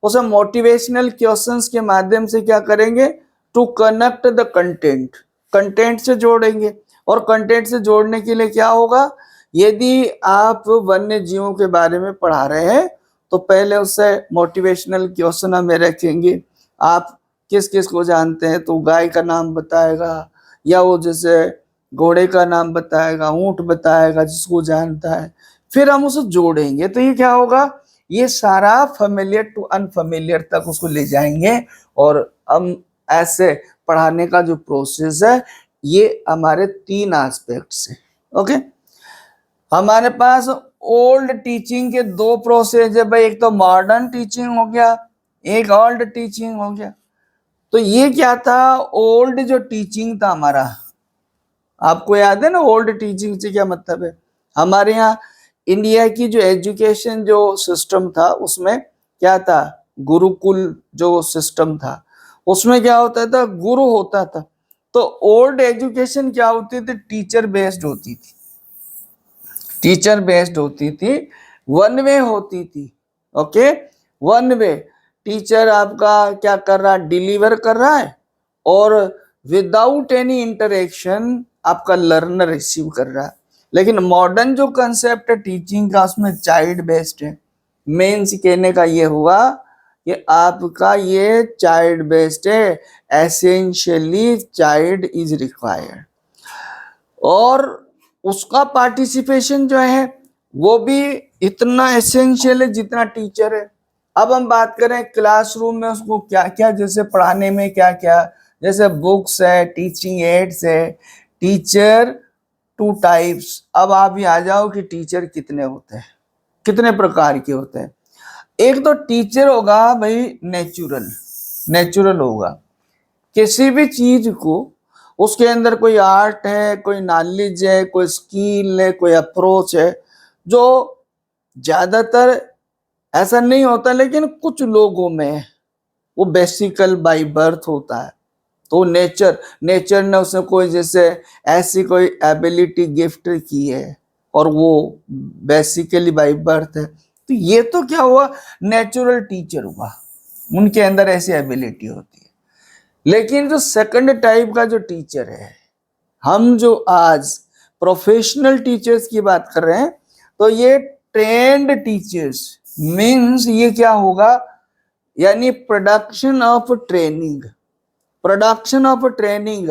उसे मोटिवेशनल क्वेश्चंस के माध्यम से क्या करेंगे, to connect the content, content से जोड़ेंगे, और कंटेंट से जोड़ने के लिए क्या होगा, यदि आप वन्य जीवों के बारे में पढ़ा रहे हैं तो पहले उससे मोटिवेशनल क्वेश्चन हमें रखेंगे, आप किस किस को जानते हैं, तो गाय का नाम बताएगा, या वो जैसे घोड़े का नाम बताएगा, ऊंट बताएगा जिसको जानता है, फिर हम उसे जोड़ेंगे। तो ये क्या होगा, ये सारा फेमिलियर टू अनफेमिलियर तक उसको ले जाएंगे, और हम ऐसे पढ़ाने का जो प्रोसेस है ये हमारे 3 एस्पेक्ट्स है। ओके, हमारे पास ओल्ड टीचिंग के 2 प्रोसेस है भाई, एक तो मॉडर्न टीचिंग हो गया, एक ओल्ड टीचिंग हो गया। तो ये क्या था, ओल्ड जो टीचिंग था हमारा, आपको याद है ना ओल्ड टीचिंग से क्या मतलब है, हमारे यहाँ इंडिया की जो एजुकेशन जो सिस्टम था उसमें क्या था, गुरुकुल जो सिस्टम था उसमें क्या होता था, गुरु होता था। तो ओल्ड एजुकेशन क्या होती थी, टीचर बेस्ड होती थी, टीचर बेस्ड होती थी, वन वे होती थी। ओके, वन वे, टीचर आपका क्या कर रहा है, डिलीवर कर रहा है, और विदाउट एनी इंटरेक्शन आपका लर्नर रिसीव कर रहा है। लेकिन मॉडर्न जो कंसेप्ट है टीचिंग का उसमें चाइल्ड बेस्ड है। मेंस कहने का ये हुआ कि आपका ये चाइल्ड बेस्ड है, एसेंशियली चाइल्ड इज रिक्वायर्ड, और उसका पार्टिसिपेशन जो है वो भी इतना एसेंशियल है जितना टीचर है। अब हम बात करें क्लासरूम में उसको क्या क्या, जैसे पढ़ाने में क्या क्या, जैसे बुक्स है, टीचिंग एड्स है, टीचर 2 टाइप्स। अब आप ये आ जाओ कि टीचर कितने होते हैं, कितने प्रकार के होते हैं। एक तो टीचर होगा भाई नेचुरल, नेचुरल होगा, किसी भी चीज को उसके अंदर कोई आर्ट है, कोई नॉलेज है, कोई स्किल है, कोई अप्रोच है, जो ज्यादातर ऐसा नहीं होता लेकिन कुछ लोगों में वो बेसिकल बाय बर्थ होता है। तो नेचर, नेचर ने उसे कोई जैसे ऐसी कोई एबिलिटी गिफ्ट की है और वो बेसिकली बाय बर्थ है, तो ये तो क्या हुआ, नेचुरल टीचर हुआ, उनके अंदर ऐसी एबिलिटी होती है। लेकिन जो सेकंड टाइप का जो टीचर है, हम जो आज प्रोफेशनल टीचर्स की बात कर रहे हैं, तो ये ट्रेंड टीचर्स मींस ये क्या होगा, यानी production of training, production of training,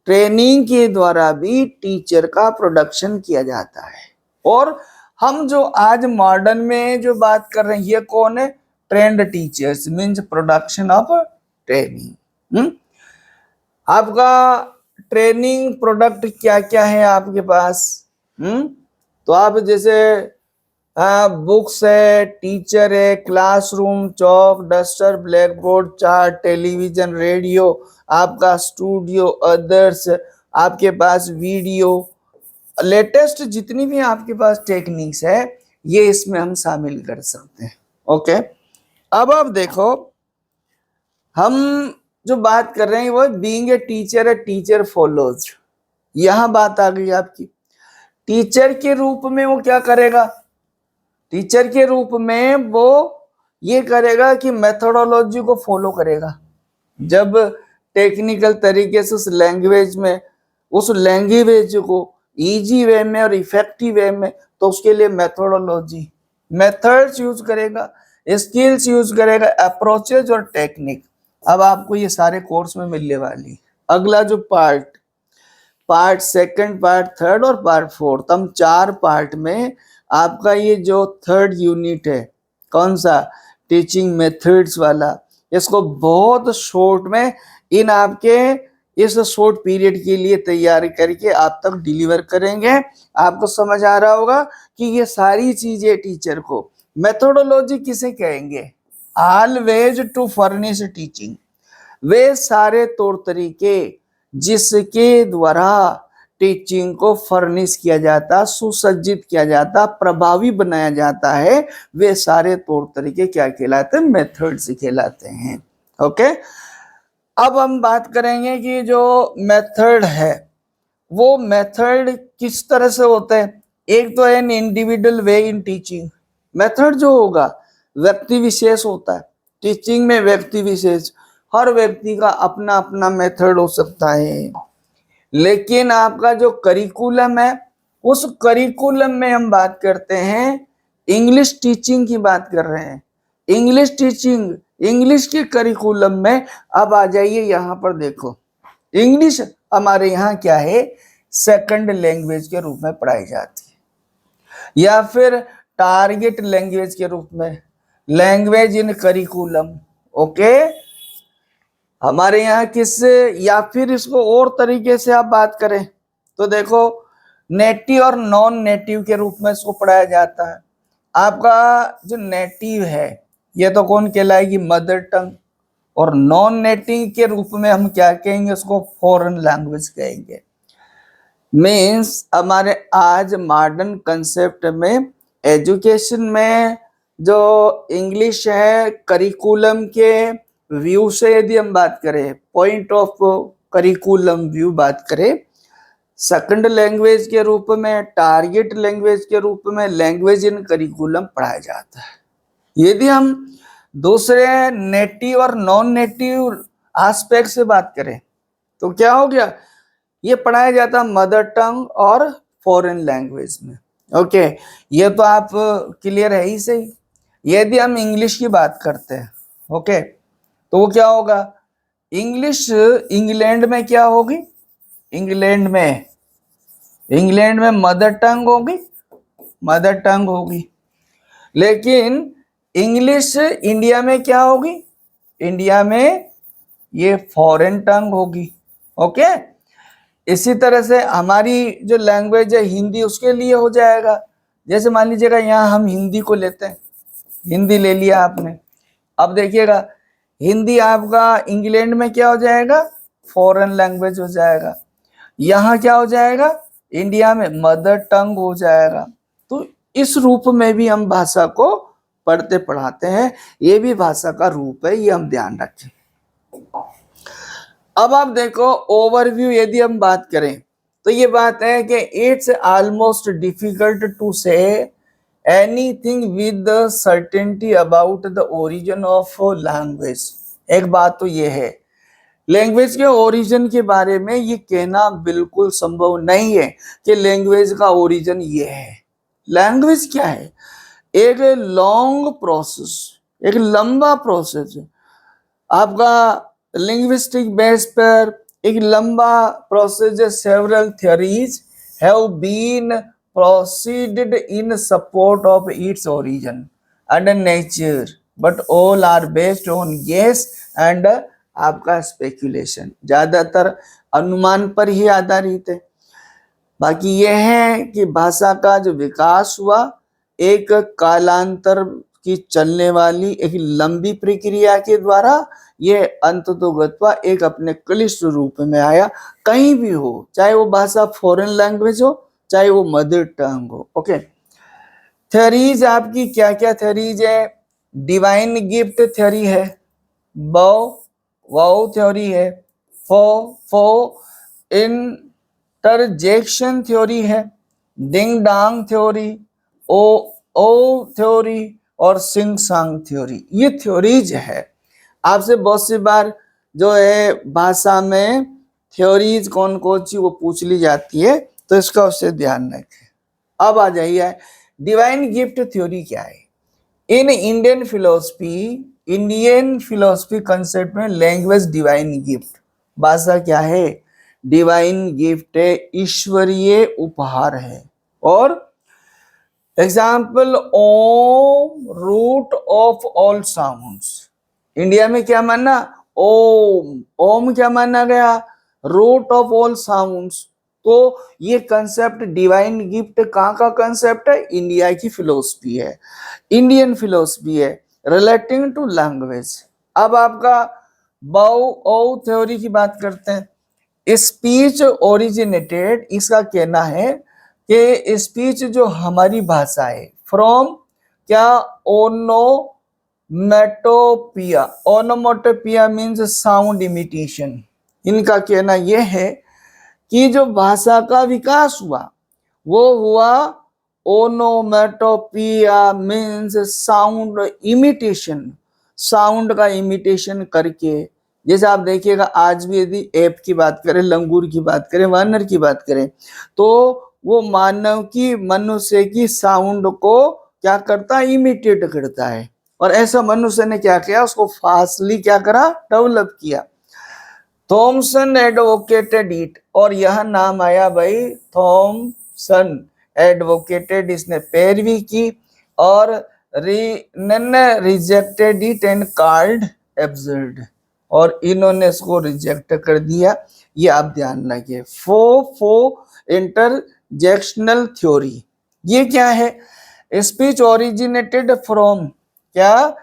training के द्वारा भी टीचर का प्रोडक्शन किया जाता है। और हम जो आज मॉडर्न में जो बात कर रहे हैं ये कौन है, trend teachers means production of training. आपका ट्रेनिंग प्रोडक्ट क्या क्या है आपके पास, तो आप जैसे बुक्स है, टीचर है, classroom, chalk, duster, black board, chart, television, radio, आपका स्टूडियो, अदर्स, आपके पास वीडियो, लेटेस्ट जितनी भी आपके पास टेक्निक्स है ये इसमें हम शामिल कर सकते हैं। ओके, अब आप देखो हम जो बात कर रहे हैं वो being a teacher, a teacher follows, यहां बात आ गई आपकी। टीचर के रूप में वो क्या करेगा, टीचर के रूप में वो ये करेगा कि मेथोडोलॉजी को फॉलो करेगा। जब टेक्निकल तरीके से उस लैंग्वेज में, उस लैंग्वेज को इजी वे में और इफेक्टिव वे में, तो उसके लिए मेथोडोलॉजी, मेथड्स यूज करेगा, स्किल्स यूज करेगा, अप्रोचेज और टेक्निक। अब आपको ये सारे कोर्स में मिलने वाली। अगला जो पार्ट सेकंड, पार्ट थर्ड और पार्ट फोर्थ, हम 4 पार्ट में आपका ये जो थर्ड यूनिट है, कौन सा, टीचिंग मेथड्स वाला, इसको बहुत शॉर्ट में इन आपके इस शॉर्ट पीरियड के लिए तैयार करके आप तक डिलीवर करेंगे। आपको समझ आ रहा होगा कि ये सारी चीजें टीचर को, मेथोडोलॉजी किसे कहेंगे, ऑलवेज टू फर्निश टीचिंग, वे सारे तौर तरीके जिसके द्वारा टीचिंग को फर्निश किया जाता, सुसज्जित किया जाता, प्रभावी बनाया जाता है, वे सारे तौर तरीके क्या कहलाते हैं, मेथड्स कहलाते हैं। ओके, अब हम बात करेंगे कि जो मेथड है वो मेथड किस तरह से होता है। एक तो है individual way in teaching, method जो होगा व्यक्ति विशेष होता है, टीचिंग में व्यक्ति विशेष, हर व्यक्ति का अपना अपना मेथड हो सकता है। लेकिन आपका जो करिकुलम है, उस करिकुलम में हम बात करते हैं, इंग्लिश टीचिंग की बात कर रहे हैं। इंग्लिश टीचिंग, इंग्लिश के करिकुलम में अब आ जाइए यहां पर देखो, इंग्लिश हमारे यहाँ क्या है, सेकंड लैंग्वेज के रूप में पढ़ाई जाती है, या फिर टारगेट लैंग्वेज के रूप में, लैंग्वेज इन करिकुलम। ओके, हमारे यहाँ किस, या फिर इसको और तरीके से आप बात करें तो देखो, नेटिव और नॉन नेटिव के रूप में इसको पढ़ाया जाता है। आपका जो नेटिव है ये तो कौन कहलाएगी, मदर टंग, और नॉन नेटिव के रूप में हम क्या कहेंगे, उसको फॉरेन लैंग्वेज कहेंगे। मीन्स हमारे आज मॉडर्न कंसेप्ट में, एजुकेशन में जो इंग्लिश है, करिकुलम के व्यू से यदि हम बात करें, पॉइंट ऑफ करिकुलम व्यू बात करें, सेकंड लैंग्वेज के रूप में, टारगेट लैंग्वेज के रूप में लैंग्वेज इन करिकुलम पढ़ाया जाता है। यदि हम दूसरे नेटिव और नॉन नेटिव एस्पेक्ट से बात करें तो क्या हो गया, ये पढ़ाया जाता है मदर टंग और फॉरेन लैंग्वेज में। ओके, ये तो आप क्लियर है ही सही। यदि हम इंग्लिश की बात करते हैं, ओके, तो वो क्या होगा, इंग्लिश इंग्लैंड में क्या होगी, इंग्लैंड में मदर टंग होगी, मदर टंग होगी। लेकिन इंग्लिश इंडिया में क्या होगी, इंडिया में ये फॉरेन टंग होगी। ओके, इसी तरह से हमारी जो लैंग्वेज है हिंदी, उसके लिए हो जाएगा। जैसे मान लीजिएगा यहाँ हम हिंदी को लेते हैं, हिंदी ले लिया आपने, अब देखिएगा हिंदी आपका इंग्लैंड में क्या हो जाएगा, फॉरेन लैंग्वेज हो जाएगा। यहाँ क्या हो जाएगा, इंडिया में मदर टंग हो जाएगा। तो इस रूप में भी हम भाषा को पढ़ते पढ़ाते हैं, ये भी भाषा का रूप है, ये हम ध्यान रखें। अब आप देखो ओवरव्यू, यदि हम बात करें तो ये बात है कि it's almost difficult to say anything with certainty about the origin of language. एक बात तो ये है, लैंग्वेज के ओरिजिन के बारे में ये कहना बिल्कुल संभव नहीं है कि लैंग्वेज का ओरिजिन ये है। लैंग्वेज क्या है, एक लॉन्ग प्रोसेस, एक लंबा प्रोसेस है आपका लिंग्विस्टिक बेस पर, एक लंबा प्रोसेस है। Several theories have been proceeded in support of its origin and nature, but all are based on guess and आपका स्पेकुलेशन, ज्यादातर अनुमान पर ही आधारित है। बाकी यह है कि भाषा का जो विकास हुआ एक कालांतर की चलने वाली एक लंबी प्रक्रिया के द्वारा, ये अंततोगत्वा एक अपने क्लिष्ट रूप में आया। कहीं भी हो, चाहे वो भाषा फॉरेन लैंग्वेज हो, चाहे वो मदर टंग हो। ओके, थ्योरीज आपकी क्या क्या थ्योरीज है, डिवाइन गिफ्ट थ्योरी है, वाउ थ्योरी है, फो इंटरजेक्शन थ्योरी है, डिंग डांग थ्योरी, ओ थ्योरी और सिंग सांग थ्योरी। ये थ्योरीज है। आपसे बहुत सी बार जो है भाषा में थ्योरीज कौन कौन सी वो पूछ ली जाती है, तो इसका उससे ध्यान रखें। अब आ जाइए डिवाइन गिफ्ट थ्योरी क्या है। इन इंडियन फिलोसफी कंसेप्ट में लैंग्वेज डिवाइन गिफ्ट, भाषा क्या है, डिवाइन गिफ्ट है, ईश्वरीय उपहार है। और example, Om root of all sounds. India में क्या माना, ओम, ओम क्या माना गया, रूट ऑफ ऑल साउंड्स। तो ये कंसेप्ट डिवाइन गिफ्ट कहाँ का कंसेप्ट है, इंडिया की फिलोसफी है, इंडियन फिलोसफी है रिलेटिंग टू लैंग्वेज। अब आपका बाउ थ्योरी की बात करते हैं। स्पीच ओरिजिनेटेड, इसका कहना है कि स्पीच जो हमारी भाषा है फ्रॉम क्या, onomatopoeia, onomatopoeia means sound imitation. इनका कहना यह है कि जो भाषा का विकास हुआ वो हुआ onomatopoeia means sound imitation, sound का इमिटेशन करके जैसे आप देखिएगा आज भी यदि एप की बात करें, लंगूर की बात करें, वानर की बात करें, तो वो मनुष्य की साउंड को क्या करता है, इमिटेट करता है। और ऐसा मनुष्य ने क्या किया, उसको फास्टली क्या करा, डेवलप किया। थॉमसन एडवोकेटेड इट, और यह नाम आया भाई थॉमसन एडवोकेटेड, इसने पैरवी की, और rejected it and called absurd, और इन्होंने इसको रिजेक्ट कर दिया। ये आप ध्यान रखिए। फो इंटरजेक्शनल थ्योरी, ये क्या है, स्पीच ओरिजिनेटेड फ्रॉम क्या,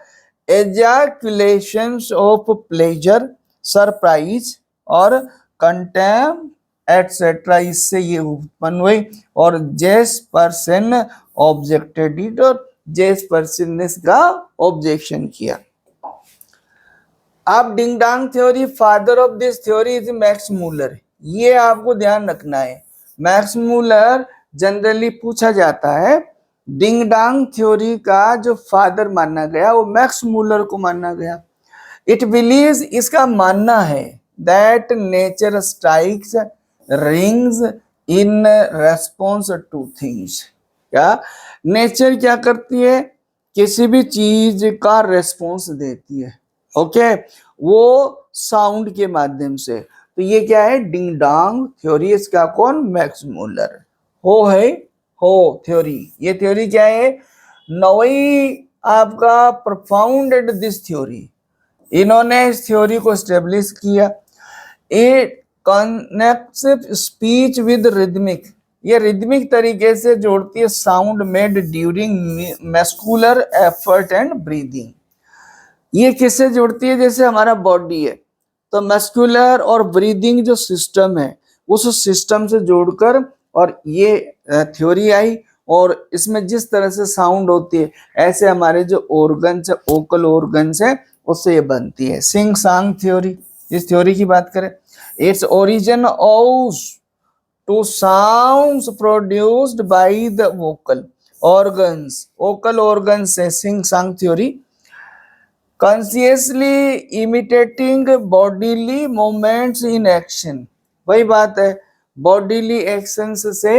एजाकुलेशंस ऑफ प्लेजर, सरप्राइज और कंटेम एटसेट्रा, इससे ये उत्पन्न हुई। और जेस पर्सन ऑब्जेक्टेड इट, और जेस पर्सन ने इसका ऑब्जेक्शन किया। आप ding dong theory, father of this theory is Max Muller, ये आपको ध्यान रखना है। मैक्स मूलर जनरली पूछा जाता है, डिंग डांग थ्योरी का जो फादर माना गया वो मैक्स मूलर को माना गया। इट बिलीव्स, इसका मानना है, that nature strikes rings in response two things. क्या नेचर क्या करती है, किसी भी चीज का रेस्पॉन्स देती है, ओके, वो साउंड के माध्यम से। तो ये क्या है, डिंग डांग थ्योरी, इसका कौन, मैक्स मूलर। है हो थ्योरी, ये थ्योरी क्या है, नोई आपका प्रोफाउंडेड दिस थ्योरी, इन्होंने इस थ्योरी को एस्टेब्लिश किया। It connects speech with rhythmic, ये रिदमिक तरीके से जोड़ती है sound made during muscular effort and breathing. ये किससे जोड़ती है, जैसे हमारा बॉडी है तो मस्कुलर और ब्रीदिंग जो सिस्टम है उस सिस्टम से जोड़कर, और ये थ्योरी आई, और इसमें जिस तरह से साउंड होती है ऐसे हमारे जो ऑर्गन्स है, ओकल ऑर्गन्स है, उससे ये बनती है। सिंग सांग थ्योरी, इस थ्योरी की बात करें, it's origin owes to sounds produced by the vocal organs, vocal organs है sing song theory, consciously imitating bodily movements in action. वही बात है, बॉडीली एक्शंस से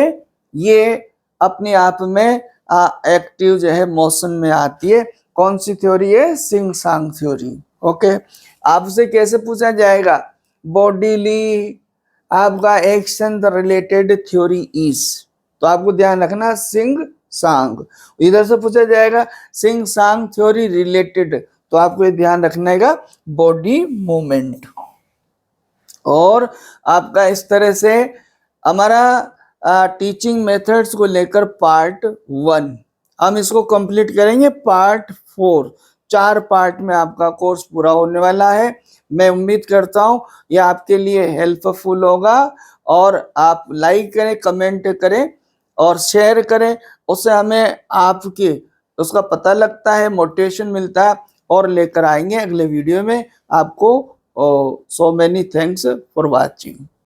ये अपने आप में एक्टिव जो है मोशन में आती है। कौन सी थ्योरी है, सिंग सांग थ्योरी। ओके, आपसे कैसे पूछा जाएगा, बॉडीली आपका एक्शन रिलेटेड थ्योरी इज, तो आपको ध्यान रखना सिंग सांग। इधर से पूछा जाएगा सिंग सांग थ्योरी रिलेटेड, तो आपको ये ध्यान रखना है बॉडी मूवमेंट। और आपका इस तरह से हमारा टीचिंग मेथड्स को लेकर पार्ट 1 हम इसको कंप्लीट करेंगे। पार्ट 4 4 पार्ट में आपका कोर्स पूरा होने वाला है। मैं उम्मीद करता हूं ये आपके लिए हेल्पफुल होगा, और आप लाइक करें, कमेंट करें और शेयर करें, उससे हमें आपके उसका पता लगता है, मोटिवेशन मिलता है, और लेकर आएंगे अगले वीडियो में आपको। So many thanks for watching.